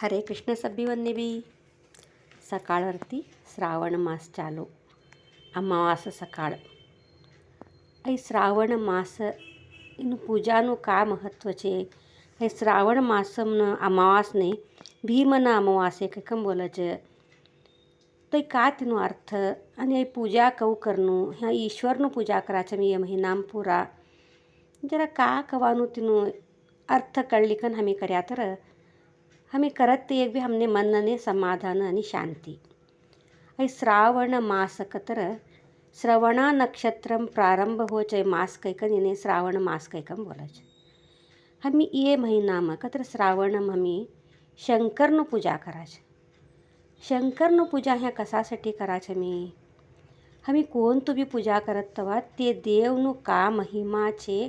हरे कृष्ण सभी बी सकाळवरती श्रावण मास चालू अमावास सकाळ ऐ श्रावण मास इन पूजानु का महत्व छे। ऐ श्रावण मासमन अमावास ने भीमन अमावासे कम बोले छे तो का तेनो अर्थ अने पूजा कऊ करनु ह्या ईश्वरनु पूजा करा छे ये महीना पूरा जरा का कवानु तेनो अर्थ कळलिकन हमें कर्या तर हमें करत एक भी हमने मन ने समाधान आणि शांति। ऐ श्रावण मास कतर श्रवणा नक्षत्रम प्रारंभ हो चे मास कैकन इन्हें श्रावण मास कैकम बोला छे। हमें ये महीना में कतर श्रावण में हमें शंकरनु पूजा करा छे। शंकरनु पूजा ह्या कशासाठी करा छे हमें कोण तो भी पूजा करत तवा ते देवनु का महिमा छे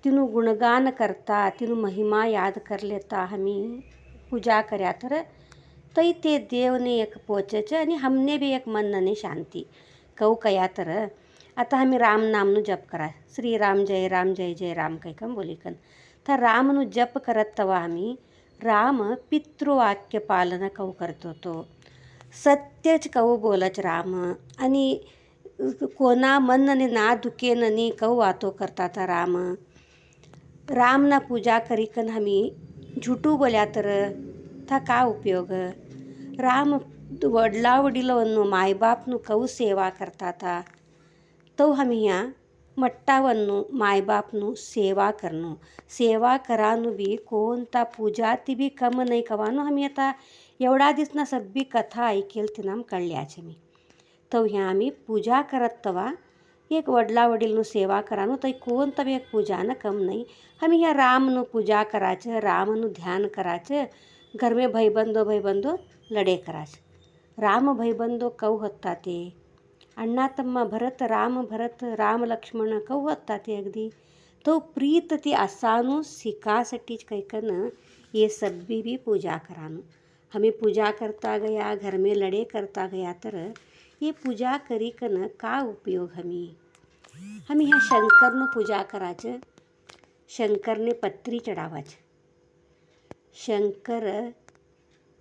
तीनु गुणगान करता तीनु महिमा याद कर लेता हमें पूजा कर्या तर तई ते देवने एक पोचे छे आणि हमने भी एक मन ने शांति कऊ कया तर आता हमें राम नामनु जप करा श्री राम जय जय राम कैकम बोलिकन तर रामनु जप करत तवा हमें राम पितृवाक्य पालन कऊ करतो तो सत्यच कऊ बोलच राम आणि कोणा मन ने ना दुखेननी कऊ वातो करता था राम ना पूजा करीकन हमें झूठू बोल्या तर था का उपयोग। राम वडला वडीलवन्नु मायबापनु कऊ सेवा करता था तो हमें यहाँ मट्टावन्नु मायबापनु सेवा करनु सेवा करानु भी कोणता पूजा ती भी कम नहीं कवानु हमें आता एवढा दिसना सब्बी कथा ऐकेल तिनाम कळल्या छे मी तो यहाँ आम्ही पूजा करत तवा एक वडला वडीलनु सेवा करानु तो कोण तब एक पूजा न कम नहीं हमें यहाँ रामनु पूजा कराच रामनु ध्यान कराच घर में भाईबंदो लड़े कराच राम भाईबंदो कऊ होता ते अण्णा तम्मा भरत राम लक्ष्मण कऊ होता ते अगदी तो प्रीत ती असानु सिकासाठीच कैकन ये सब्बी भी पूजा करानु हमें पूजा करता गया घर में लड़े करता गया तर ये पूजा करी कन का उपयोग हमें यहाँ शंकरनु पूजा कराच शंकर ने पत्री चढ़ावाच शंकर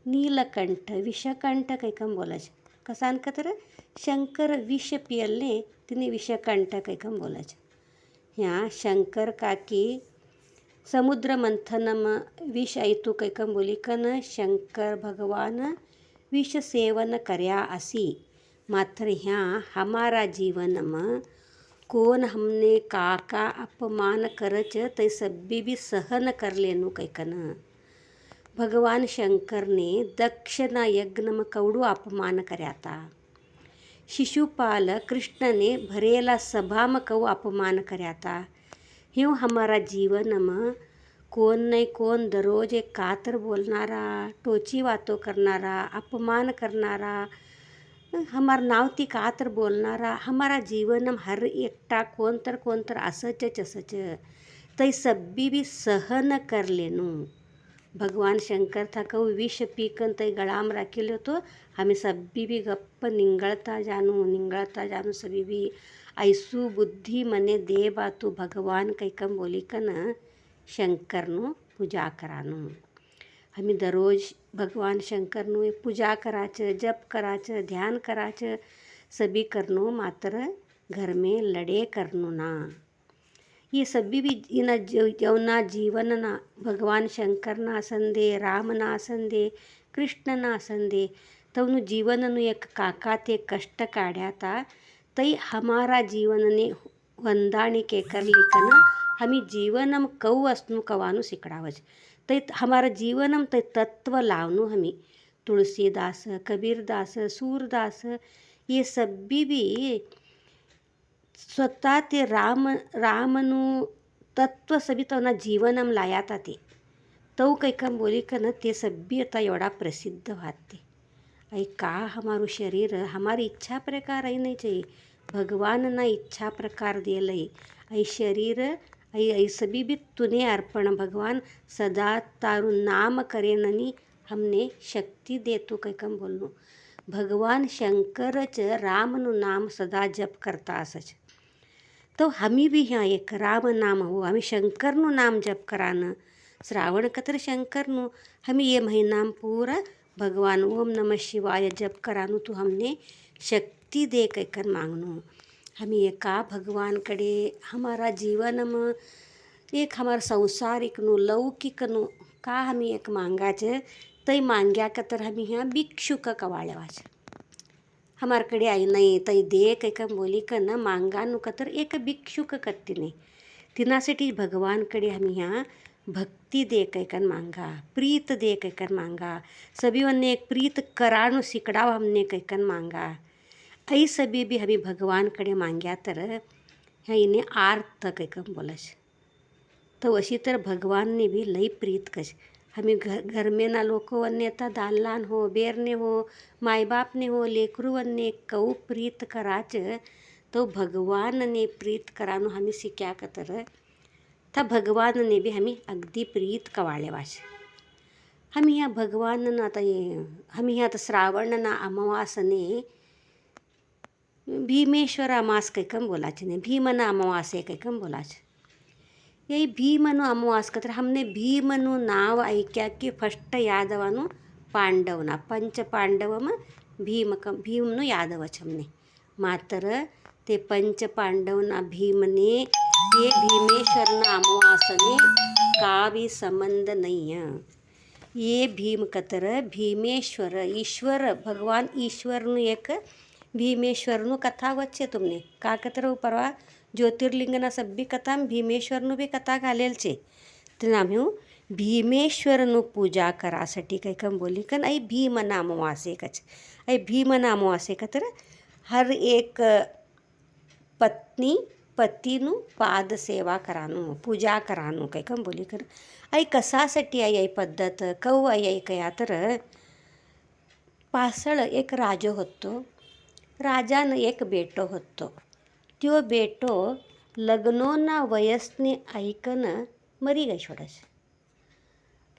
नीलकंठ विषकंठ कैकम बोलाच कसान तर शंकर विष पियलने तिने विषकंठ कैकम बोलाच यहाँ शंकर काकी समुद्र मंथनम विष आयतु कैकम बोलिकन शंकर भगवान विष सेवन कर्या असी मात्र यहाँ हमारा जीवन में कौन हमने काका अपमान करच ते सब्बी भी सहन कर लेनु कैकन भगवान शंकर ने दक्षना यज्ञ में कवड़ू अपमान कर्या था शिशुपाल कृष्ण ने भरेला सभा में कऊ अपमान कर्या था ह्यूँ हमारा जीवन में कौन नहीं कौन दररोज एक कातर बोलनारा टोची वातो करनारा अपमान करनारा हमार नाव ती कातर बोलनारा हमारा जीवन हर एकटा कोण तर असच तई सब्बी भी सहन कर लेनु भगवान शंकर था कऊ विष पीकन तई गळाम राखिलो तो हमें सब्बी भी गप्प निंगळता जानु सभी भी ऐसु बुद्धि मने दे बातु भगवान कैकम बोलिकन शंकरनु पूजा करानु हमें दररोज भगवान शंकरनु पूजा कराच जप कराच ध्यान कराच सभी करनो मात्र घर में लड़े करनो ना ये सभी भी इना जवना जीवन ना भगवान शंकर ना असंदे राम ना असंदे कृष्ण ना असंदे तवनु जीवननु एक काका ते कष्ट काढ़्या था तई हमारा जीवन ने वंदाणी के कर लिकन हमें जीवनम कऊ असनु कवानु सिकड़ावज तई हमारा जीवनम तई तत्व लावनु हमें तुलसीदास कबीरदास सूरदास ये सब्बी भी स्वतः ते रामनु तत्व सभी तो ना जीवनम लाया था ते तो कैकम बोली कन ते सब्बी आता एवढा प्रसिद्ध वाते आई का हमारू शरीर हमारी इच्छा प्रकार आई नहीं चाहिए भगवान ना इच्छा प्रकार दे लई आई शरीर आई सभी भी तूने अर्पण भगवान सदा तारु नाम करेननी हमने शक्ति दे तो कैकम बोलनो भगवान शंकरच रामनु नाम सदा जप करता असच तो हमी भी यहाँ एक राम नाम हो हमें शंकरनु नाम जप करान श्रावण कतर शंकर हमें ये महीना पूरा भगवान ओम नमः शिवाय जप करानु तो हमने शक्ति दे कर मांगनो। हम ये का भगवान कड़े हमारा जीवन में एक हमारा संसारिक लौकिक का हम एक मांगा च तई मांग्या कतर हम यहाँ भिक्षुक कवाळवाच हमारकडे आई नाही तई दे कैकम बोली का न मांगानु कतर एक भिक्षुक कत्तीने तिनासाठी भगवानकडे हम यहाँ भक्ति दे कैकन मांगा, प्रीत दे कैकन मांगा, सभी वन्ने एक प्रीत करानु सिकड़ाव हमने कैकन मांगा। ऐ सभी भी हमें भगवान कड़े मांग्या तर ह्या इन्हें आर्त कैकम बोलस तो अशी तर भगवान ने भी लई प्रीत कश हमें घर में ना लोको वन्ने ता दानलान हो बेरने हो माई बाप ने हो लेकरू वन्ने कऊ प्रीत कराच तो भगवान ने प्रीत करानो हमें सिक्या कतर था भगवान ने भी हमें अगदी प्रीत कवाळे वाश हम यहाँ भगवान ना आता ये हम यहाँ तो श्रावण ना अमावासने भीमेश्वर अमास कैकम बोलाच ने भीमना अमावासे कैकम बोलाच यही भीमनु अमावास कतर हमने भीमनु नाव ऐक्या की फस्ट यादवानु पांडवना पंच पांडवम भीमनु यादवच हमने मात्र ते पंच पांडवना भीमने ये भीमेश्वरना अमावासने का भी संबंध नहीं है। ये भीम कतर भीमेश्वर ईश्वर भगवान ईश्वरनु एक भीमेश्वरनु कथा वच्चे तुमने का कतर हो परवा ज्योतिर्लिंगना सब्बी कथा भीमेश्वरनु भी कथा घालेल छे तर आम्ही भीमेश्वरनु पूजा करासाठी कैकम बोली कन ऐ भीमना अमावासे कच ऐ भीमना अमावासे कतर हर एक पत्नी पतीनु पाद सेवा करानु पूजा करानु कैकम बोली कर ऐ कसासाठी आई पद्धत कऊ आई कया तर पासळ एक राजो होतो राजान एक बेटो होतो त्यो बेटो लग्नोना वयसने ऐकन मरी गई छोडस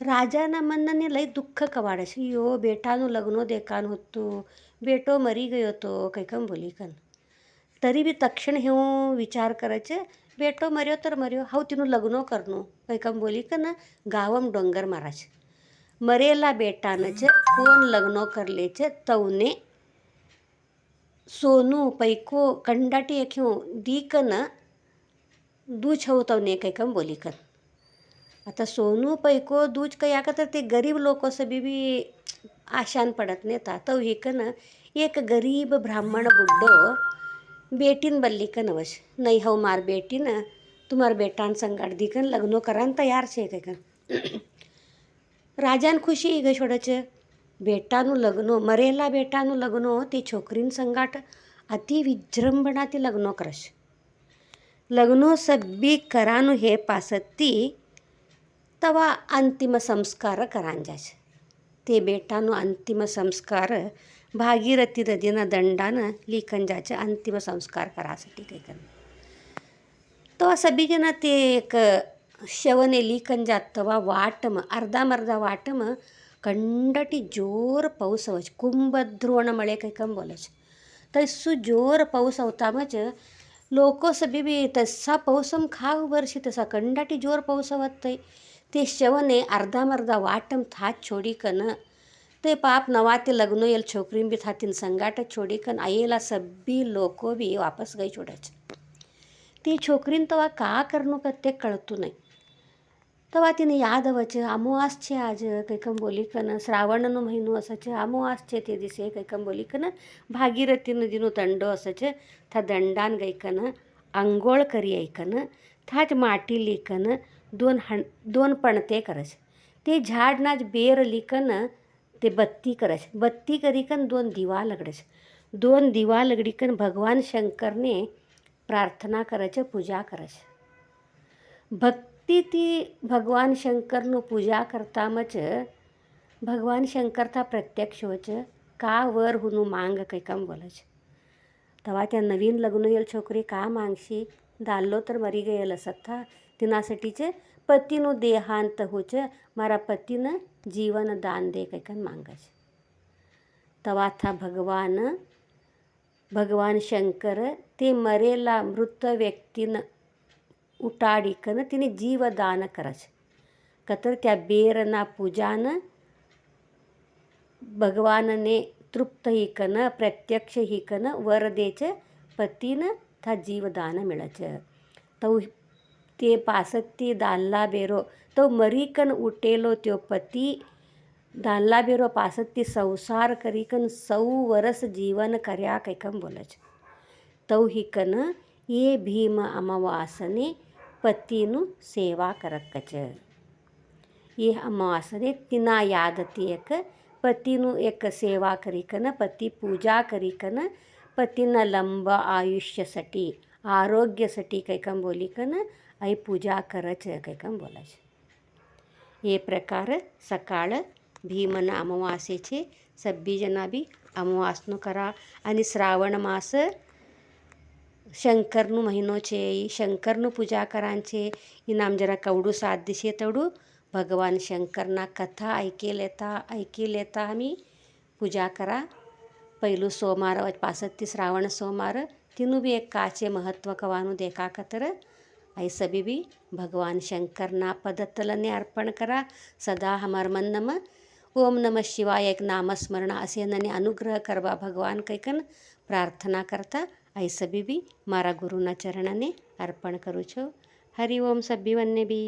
राजाना मनने लई दुःख कवाडस यो बेटानु लग्नो देकान होतो बेटो मरी गयो तो कैकम बोली कन तरी भी तक्षण हे विचार करायचे बेटो मर्यो तर मर्यो हाऊ तिनु लग्नो करनो कैकम बोली कन गावम डोंगर माराच मरेला बेटानच कोण लग्नो करलेच तवने सोनू पैको कंडाटी एख्यो दीकन दूज होतवने कैकम बोली कन आता सोनू पैको दूज कया का तर ते गरीब लोक सभी भी आशान पडत नेता तो हेकन एक गरीब ब्राह्मण बुड्डो बेटीन बल्ली कन वश नहीं हो मार बेटीन तुम्हार बेटान संगाट दीकन लग्नो करान तयार छे कैकन राजान खुशी गई छोड़च बेटानु लग्नो मरेला बेटानु लग्नो ते छोकरीन संगाट अति विजृंभणाती लग्नो करश लग्नो सब्बी करानु हे पासती तवा अंतिम संस्कार करांजाच ते बेटानु अंतिम संस्कार भागीरथी नदीना दंडान लिखन जाचे अंतिम संस्कार करासाठी काही कर तवा सभी जन ते एक शवने लिखन जात तवा वाटम अर्धा मर्धा वाटम कंडटी जोर पाऊस आवच कुंभद्रोण मळे काही कम बोलच तसु जोर पाऊस आवतामच लोक सभी भी तसा पाऊसम खाव वर्षी तसा कंडाटी जोर पाऊस आवत ते शवने अर्धा मर्धा वाटम थात छोडी कन ते पाप नवाते लग्नो यल छोकरी भी थातीन संगाट छोड़ी कन आयेला सभी लोको भी वापस गई छोड़च ती छोकरीन तवा का करनो कत्ते कळतू नाही तवा तिने याद अवच अमावास छे आज कैकम बोली कन श्रावणनो महीनो असच अमावास छे ते दिसे कैकम बोली कन भागीरथी नदीनो दंडो असच था दंडान गई कन अंघोळ करी ऐकन थाच माटी लिकन दोन पणते करस ते झाडनाच बेर लिकन ते बत्ती करस बत्ती करीकन दोन दिवा लगडीकन भगवान शंकरने प्रार्थना करच पूजा करस भक्ति ती भगवान शंकरनो पूजा करतामच भगवान शंकर था प्रत्यक्ष होच का वर हुनु मांग कैकम बोलच तवा त्या नवीन लग्न येल छोकरी का मागशी दाल्लो तर मरी गયેલ सत्था तिनासाठीचे पतीनु देहांत होच मारा पतीनं जीवन दान दे कैकन मांगच तवा था भगवान शंकर ते मरेला मृत व्यक्तीनं उटाडीकन तिने जीवदान करच कतर त्या बेरना पूजान भगवानने तृप्त हिकन प्रत्यक्ष हिकन वर देच पतीन था जीवदान मिळच. तो ते पासत्ती दाल्ला बेरो तो मरीकन उठेलो त्यो पती दाल्ला बेरो पासत्ती संसार करीकन 100 वरस जीवन कर्या कैकम बोलच. तो हिकन ये भीम अमावासने पतीनु सेवा करकच. ये अमावासने तिना यादती एक पतीनु एक सेवा करीकन पती पूजा करीकन पतीना लंब आयुष्यासाठी आरोग्यासाठी कैकम बोलिकन आई पूजा करच कैकम बोलाच. ये प्रकार सकाळ भीमन अमावास्येचे सब्बी जना बी अमावासनु करा. आणि श्रावण मास शंकरनु महीनो छे. शंकरनु पूजा करांचे इनाम जरा कवडू साध्य शे तवडू भगवान शंकरना कथा ऐकी लेता आम्ही पूजा करा. पहिलू सोमवार पासत्ती श्रावण सोमवार तिनू बी एक काचे महत्व कवानु देखा कतर आई सभी भी भगवान शंकरना पदतलने अर्पण करा. सदा हमार मन नम ओम नमः शिवाय एक नामस्मरण असे नने अनुग्रह करवा भगवान कैकन प्रार्थना करता आई सभी भी मारा गुरुना चरणने अर्पण करू छो. हरि ओम सभी वन्ने भी.